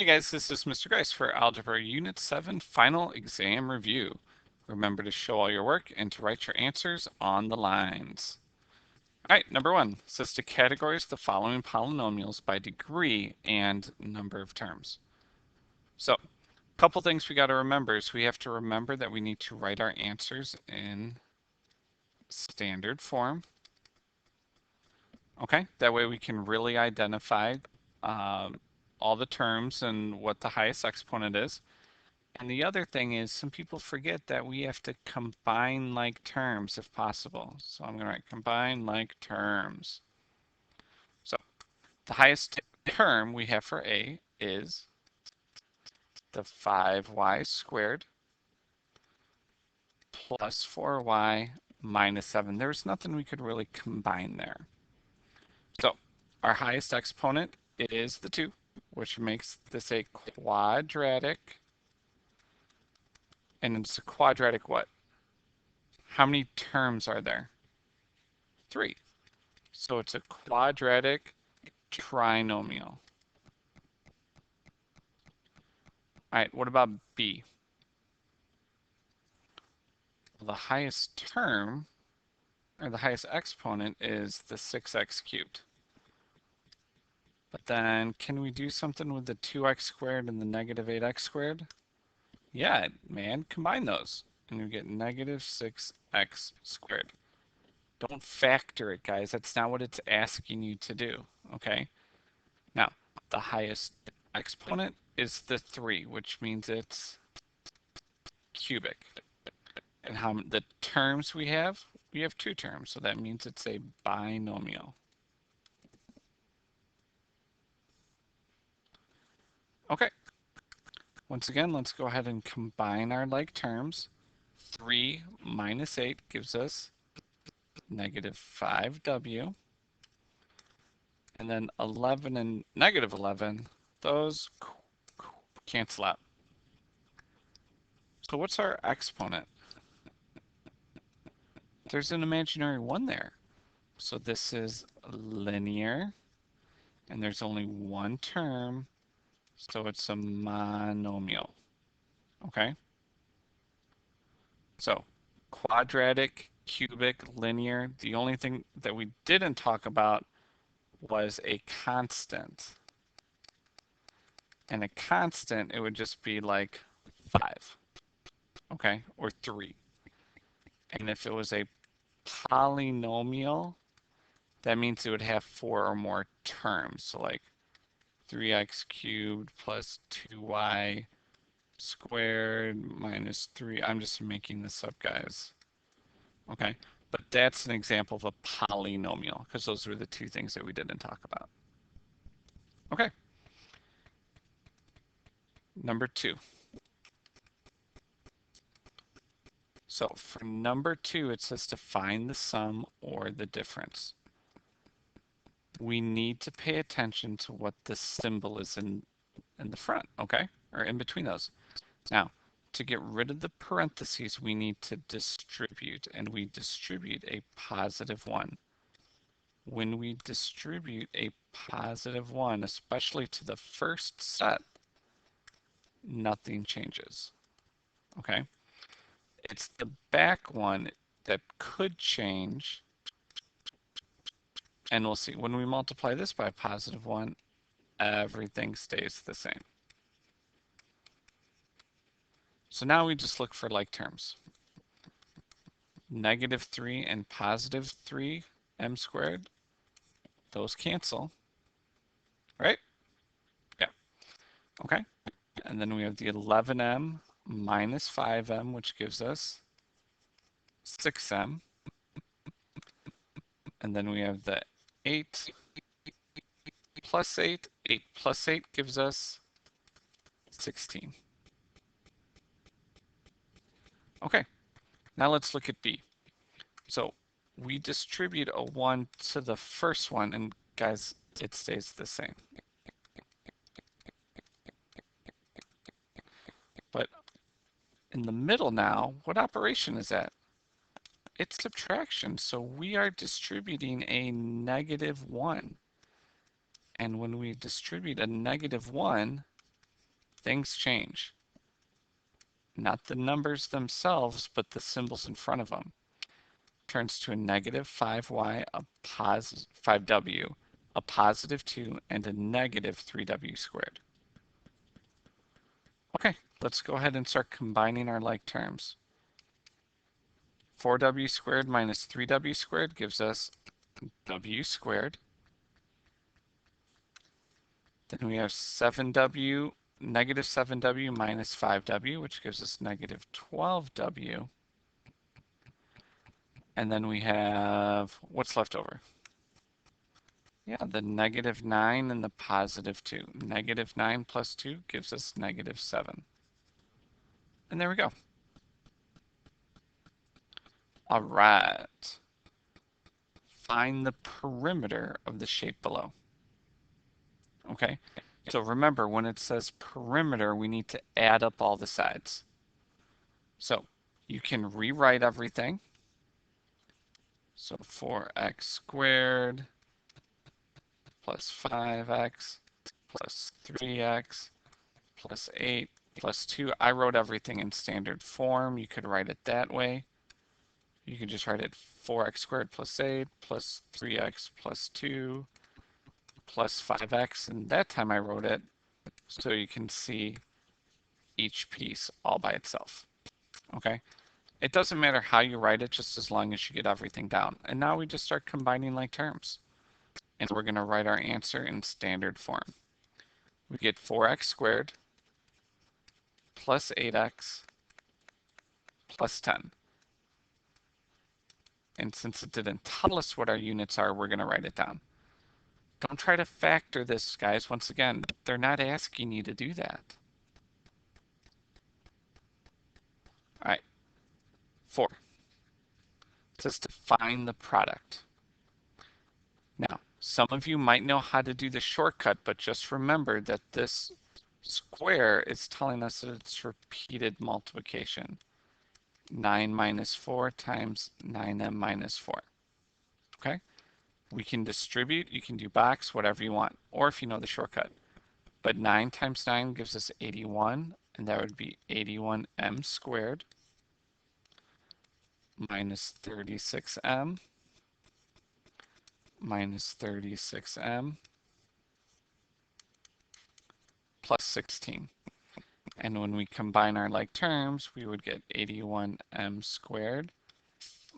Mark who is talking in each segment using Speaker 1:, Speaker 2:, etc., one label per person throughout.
Speaker 1: Hey guys, this is Mr. Grice for Algebra Unit 7 Final Exam Review. Remember to show all your work and to write your answers on the lines. Alright, number 1 says to categorize the following polynomials by degree and number of terms. So, a couple things we got to remember is we have to remember that we need to write our answers in standard form. Okay, that way we can really identify all the terms and what the highest exponent is. And the other thing is some people forget that we have to combine like terms if possible. So I'm going to write combine like terms. So the highest term we have for A is the 5y squared plus 4y minus 7. There's nothing we could really combine there. So our highest exponent is the 2, which makes this a quadratic. And it's a quadratic what? How many terms are there? 3. So it's a quadratic trinomial. All right, what about B? Well, the highest term, or the highest exponent, is the 6x cubed. But then, can we do something with the 2x squared and the negative 8x squared? Yeah, man, combine those. And you get negative 6x squared. Don't factor it, guys. That's not what it's asking you to do, okay? Now, the highest exponent is the 3, which means it's cubic. And how the terms we have 2 terms, so that means it's a binomial. Okay. Once again, let's go ahead and combine our like terms. 3 minus 8 gives us negative 5w. And then 11 and negative 11, those cancel out. So what's our exponent? There's an imaginary 1 there. So this is linear, and there's only one term, so it's a monomial. Okay? So quadratic, cubic, linear. The only thing that we didn't talk about was a constant. And a constant, it would just be like 5, okay, or 3. And if it was a polynomial, that means it would have 4 or more terms. So like 3x cubed plus 2y squared minus 3. I'm just making this up, guys. Okay, but that's an example of a polynomial because those were the 2 things that we didn't talk about. Okay. Number 2. So for number 2, it says to find the sum or the difference. We need to pay attention to what the symbol is in the front, okay? Or in between those. Now, to get rid of the parentheses, we need to distribute, and we distribute a positive 1. When we distribute a positive 1, especially to the first set, nothing changes, okay? It's the back one that could change, and we'll see. When we multiply this by a positive 1, everything stays the same. So now we just look for like terms. Negative 3 and positive 3 m squared, those cancel, right? Yeah, okay. And then we have the 11m minus 5m, which gives us 6m. And then we have the 8 plus 8. 8 plus 8 gives us 16. Okay, now let's look at B. So we distribute a 1 to the first one, and guys, it stays the same. But in the middle now, what operation is that? It's subtraction, so we are distributing a negative 1. And when we distribute a negative 1, things change. Not the numbers themselves, but the symbols in front of them. Turns to a negative 5y, a positive 5w, a positive 2, and a negative 3w squared. Okay, let's go ahead and start combining our like terms. 4w squared minus 3w squared gives us w squared. Then we have 7w, negative 7w minus 5w, which gives us negative 12w. And then we have, what's left over? Yeah, the negative 9 and the positive 2. Negative 9 plus 2 gives us negative 7. And there we go. All right. Find the perimeter of the shape below. Okay, so remember when it says perimeter, we need to add up all the sides. So you can rewrite everything. So 4x squared plus 5x plus 3x plus 8 plus 2. I wrote everything in standard form. You could write it that way. You could just write it 4x squared plus 8 plus 3x plus 2 plus 5x. And that time I wrote it so you can see each piece all by itself. Okay? It doesn't matter how you write it, just as long as you get everything down. And now we just start combining like terms. And we're going to write our answer in standard form. We get 4x squared plus 8x plus 10. And since it didn't tell us what our units are, we're going to write it down. Don't try to factor this, guys. Once again, they're not asking you to do that. All right, 4. It says to find the product. Now, some of you might know how to do the shortcut, but just remember that this square is telling us that it's repeated multiplication. 9 minus 4 times 9m minus 4. Okay? We can distribute, you can do box, whatever you want, or if you know the shortcut. But 9 times 9 gives us 81, and that would be 81m squared minus 36m minus 36m plus 16. And when we combine our like terms, we would get 81m squared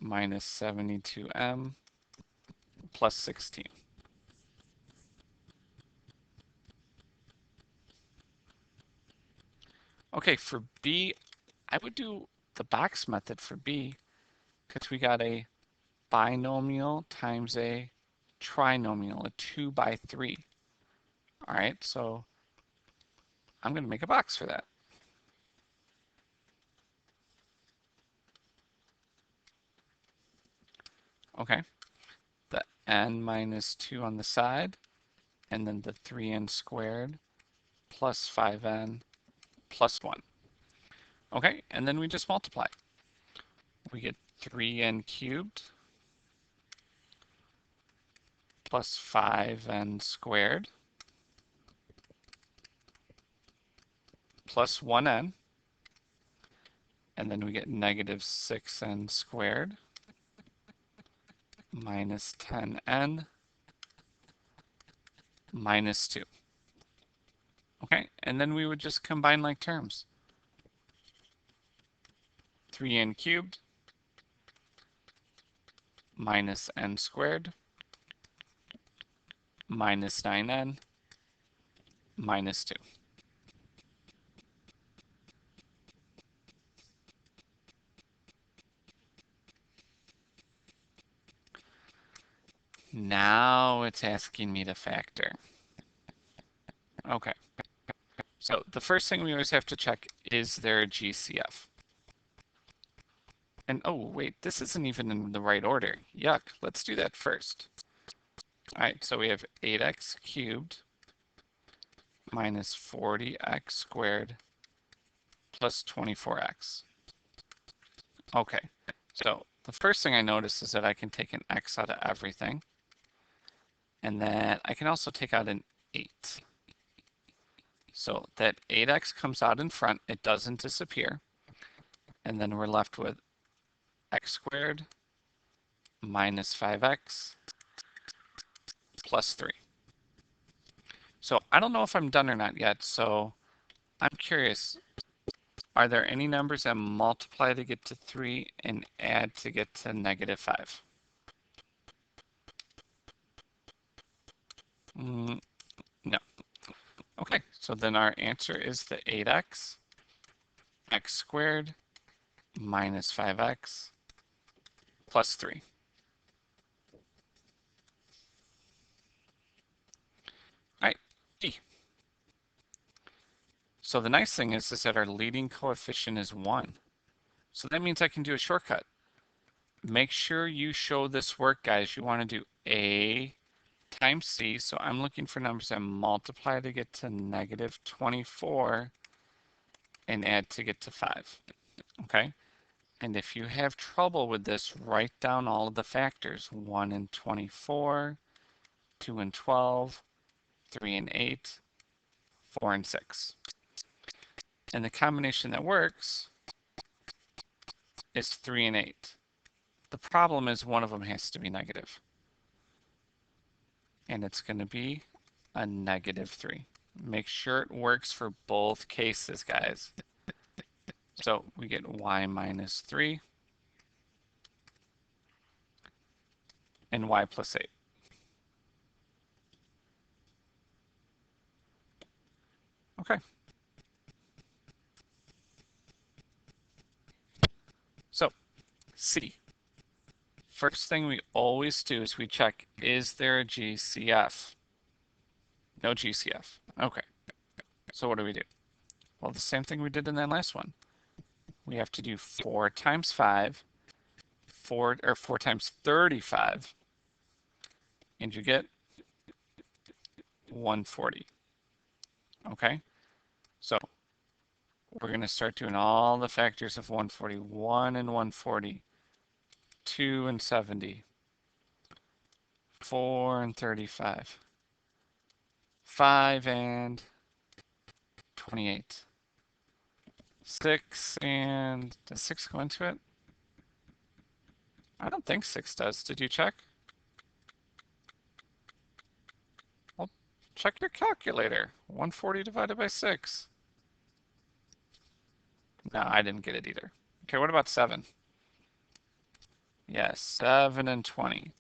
Speaker 1: minus 72m plus 16. Okay, for B, I would do the box method for B because we got a binomial times a trinomial, a 2 by 3. All right, so I'm going to make a box for that. Okay, the n minus 2 on the side, and then the 3n squared plus 5n plus 1. Okay, and then we just multiply. We get 3n cubed plus 5n squared plus 1n, and then we get negative 6n squared minus 10n minus 2. Okay, and then we would just combine like terms. 3n cubed minus n squared minus 9n minus 2. Now it's asking me to factor. Okay, so the first thing we always have to check, is there a GCF? And oh wait, this isn't even in the right order. Yuck, let's do that first. All right, so we have 8x cubed minus 40x squared plus 24x. Okay, so the first thing I notice is that I can take an x out of everything. And then I can also take out an 8. So that 8x comes out in front, it doesn't disappear. And then we're left with x squared minus 5x plus 3. So I don't know if I'm done or not yet, so I'm curious, are there any numbers that multiply to get to 3 and add to get to negative 5? No. Okay, so then our answer is the 8x, x squared minus 5x plus 3. All right, D. So the nice thing is that our leading coefficient is 1. So that means I can do a shortcut. Make sure you show this work, guys. You want to do A times C. So I'm looking for numbers that multiply to get to negative 24 and add to get to 5. Okay? And if you have trouble with this, write down all of the factors. 1 and 24, 2 and 12, 3 and 8, 4 and 6. And the combination that works is 3 and 8. The problem is one of them has to be negative. And it's going to be a negative 3. Make sure it works for both cases, guys. So we get y minus 3 and y plus 8. Okay. So C. First thing we always do is we check, is there a GCF? No GCF. Okay. So what do we do? Well, the same thing we did in that last one. We have to do 4 times 5, 4 times 35, and you get 140. Okay? So we're going to start doing all the factors of 140. 1 and 140, 2 and 70, 4 and 35, 5 and 28, 6 and... Does 6 go into it? I don't think 6 does. Did you check? Well, check your calculator. 140 divided by 6. No, I didn't get it either. Okay, what about 7? Yes, 7 and 20.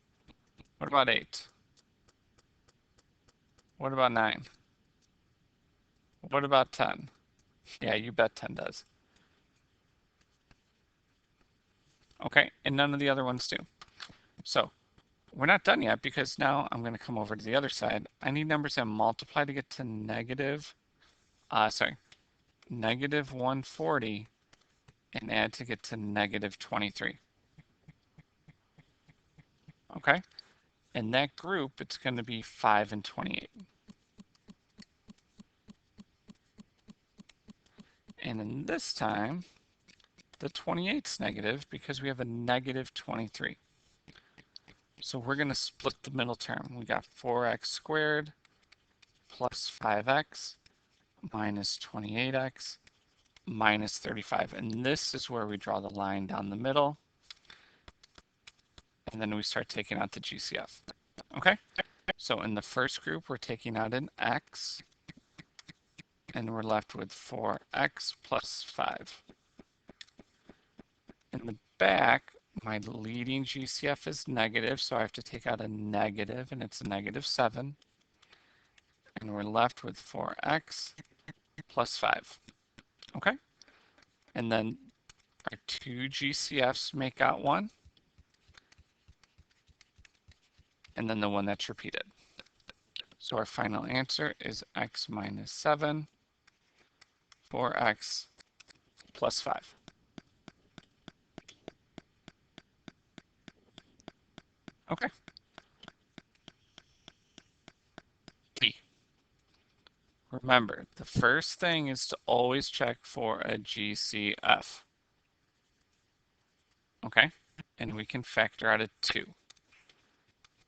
Speaker 1: What about 8? What about 9? What about 10? Yeah, you bet 10 does. Okay, and none of the other ones do. So we're not done yet because now I'm going to come over to the other side. I need numbers that multiply to get to negative 140 and add to get to negative 23. Okay, in that group, it's going to be 5 and 28. And in this time, the 28's negative because we have a negative 23. So we're going to split the middle term. We got 4x squared plus 5x minus 28x minus 35. And this is where we draw the line down the middle. And then we start taking out the GCF. Okay? So in the first group, we're taking out an x. And we're left with 4x plus 5. In the back, my leading GCF is negative, so I have to take out a negative, and it's a negative 7. And we're left with 4x plus 5. Okay? And then our two GCFs make out 1. And then the one that's repeated. So our final answer is x minus 7, 4x plus 5. Okay. D. Remember, the first thing is to always check for a GCF. Okay? And we can factor out a 2.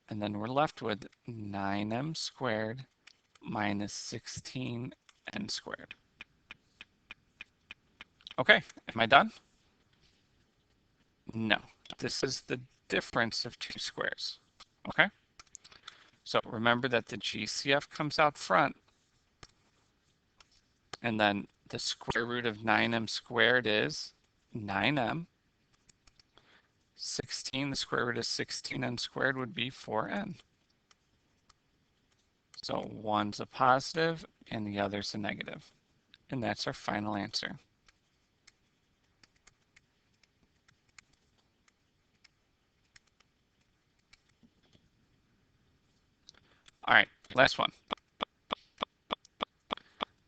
Speaker 1: And then we're left with 9m squared minus 16 n squared. Okay, am I done? No, this is the difference of two squares. Okay, so remember that the GCF comes out front, and then the square root of 9m squared is 9m. 16, the square root of 16n squared would be 4n. So one's a positive and the other's a negative. And that's our final answer. All right, last one.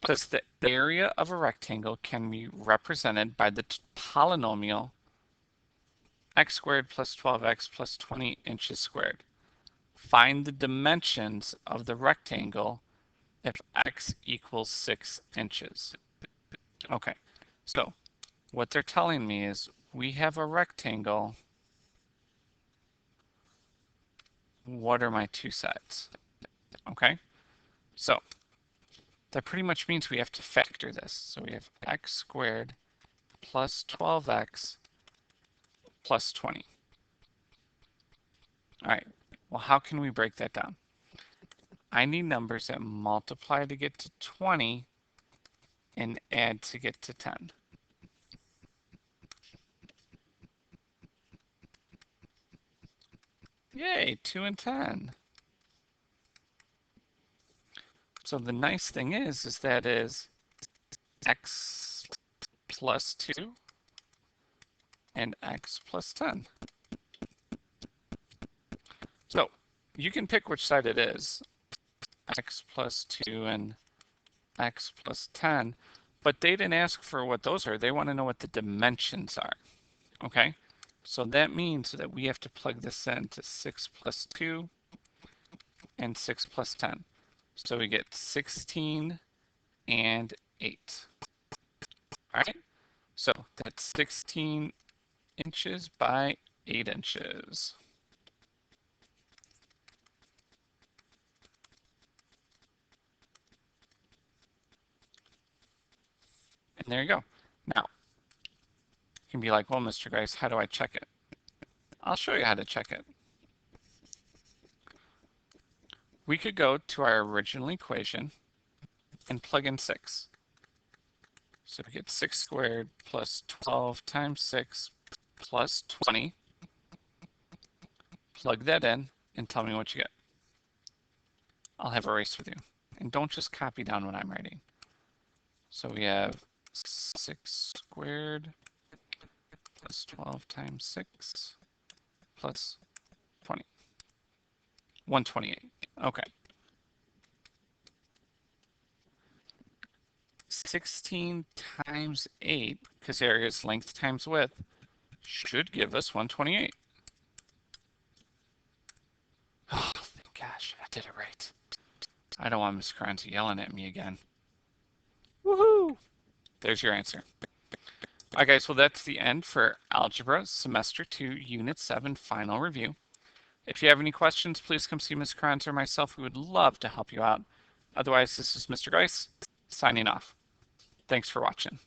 Speaker 1: Says the area of a rectangle can be represented by the polynomial x squared plus 12x plus 20 inches squared. Find the dimensions of the rectangle if x equals 6 inches. Okay, so what they're telling me is we have a rectangle. What are my two sides? Okay, so that pretty much means we have to factor this. So we have x squared plus 12x plus 20. All right, well, how can we break that down? I need numbers that multiply to get to 20 and add to get to 10. Yay, 2 and 10. So the nice thing is that is x plus 2 and x plus 10. So you can pick which side it is, x plus 2 and x plus 10, but they didn't ask for what those are. They want to know what the dimensions are. Okay, so that means that we have to plug this into 6 plus 2 and 6 plus 10. So we get 16 and 8. All right, so that's 16 inches by 8 inches. And there you go. Now, you can be like, well, Mr. Grice, how do I check it? I'll show you how to check it. We could go to our original equation and plug in 6. So we get 6 squared plus 12 times 6 plus 20. Plug that in and tell me what you get. I'll have a race with you. And don't just copy down what I'm writing. So we have 6 squared plus 12 times 6 plus 20. 128. Okay. 16 times 8, because area is length times width, should give us 128. Oh, thank gosh, I did it right. I don't want Ms. Carranza yelling at me again. Woohoo! There's your answer. All right, guys, well, that's the end for Algebra Semester 2, Unit 7 Final Review. If you have any questions, please come see Ms. Carranza or myself. We would love to help you out. Otherwise, this is Mr. Grice, signing off. Thanks for watching.